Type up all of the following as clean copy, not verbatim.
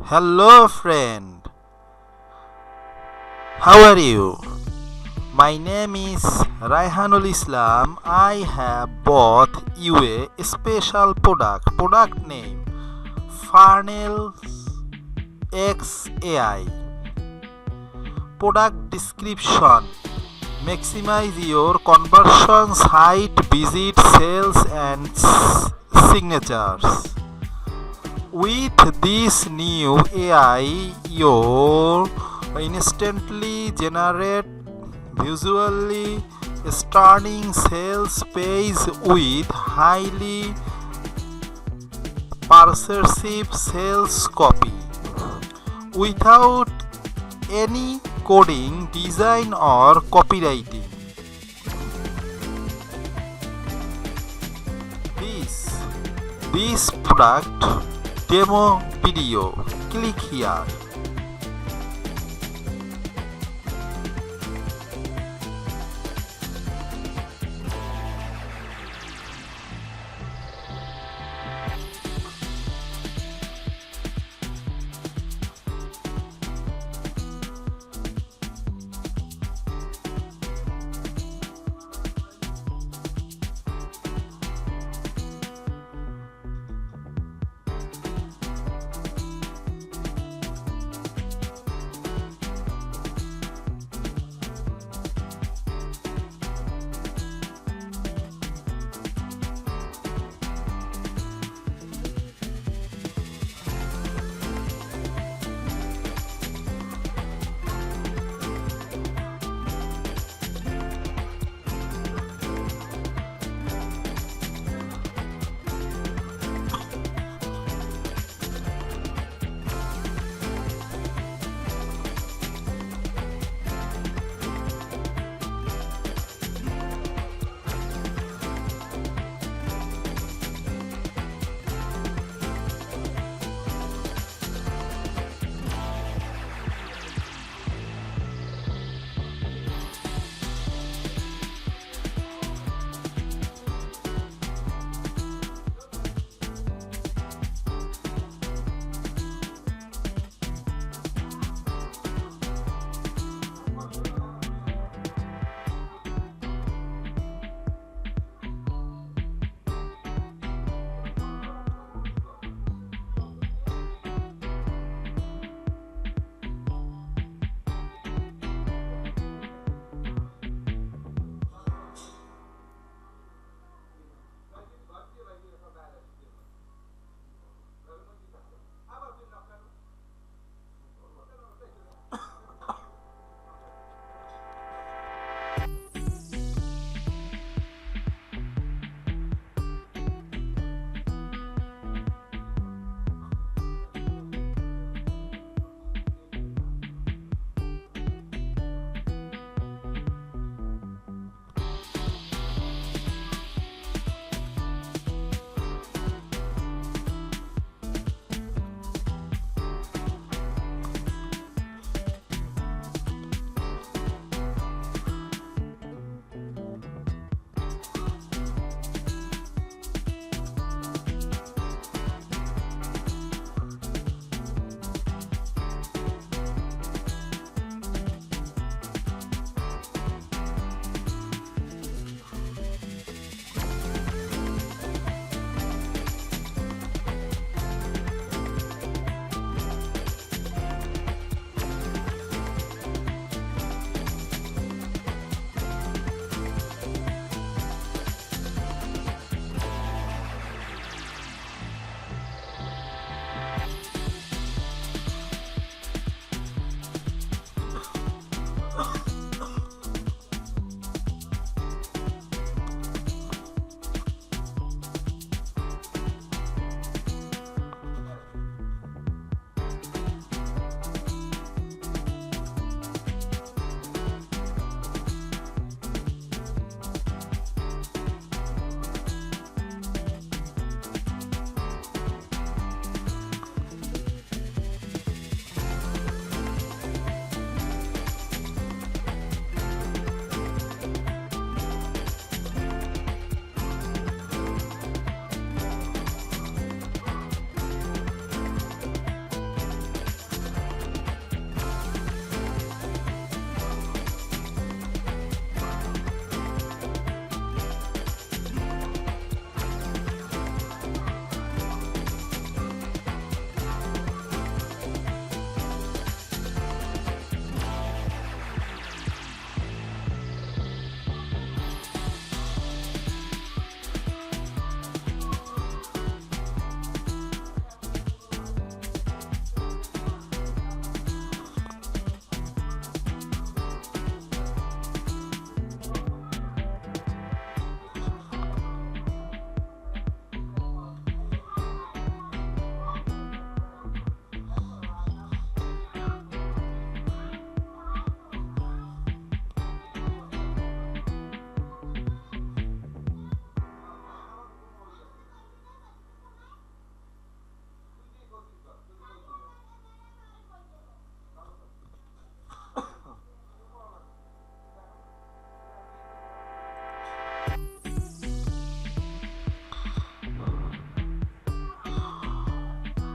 Hello friend, how are you? My name is Raihanul Islam. I have bought you a special product name FunnelXAi. Product description: maximize your conversion, site visit, sales and signatures. With this new AI, you instantly generate visually stunning sales page with highly persuasive sales copy without any coding, design or copywriting. This product demo video, click here.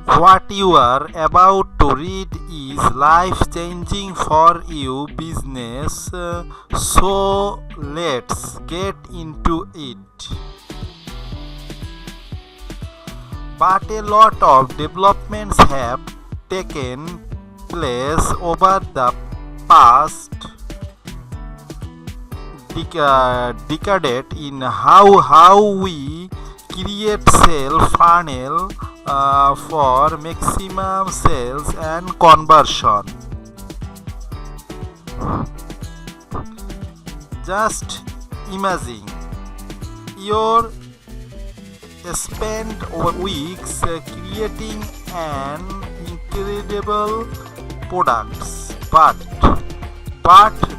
What you are about to read is life changing for you business, so let's get into it. But a lot of developments have taken place over the past decade in how we create sales funnel for maximum sales and conversion. Just imagine your spend weeks creating an incredible products, but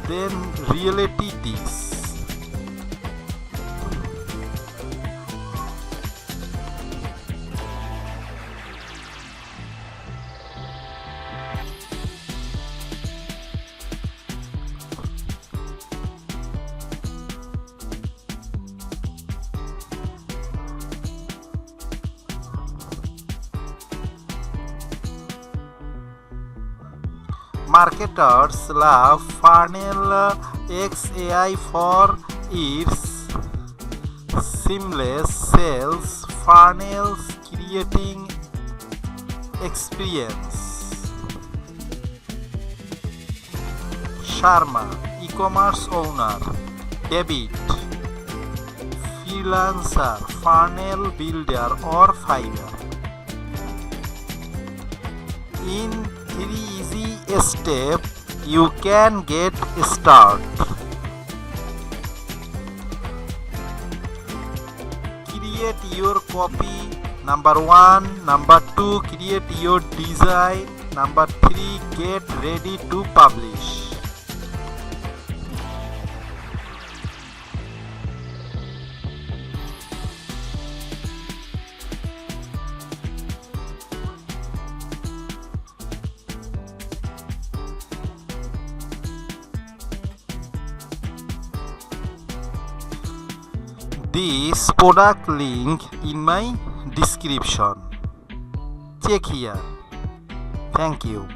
then reality this. Marketers love FunnelXAi for its seamless sales funnels creating experience. Sharma, e-commerce owner. David, freelancer, funnel builder or Fiverr. In 3 easy steps you can get started. Create your copy. Number 1. Number 2. Create your design. Number 3. Get ready to publish. This product link in my description. Check here. Thank you.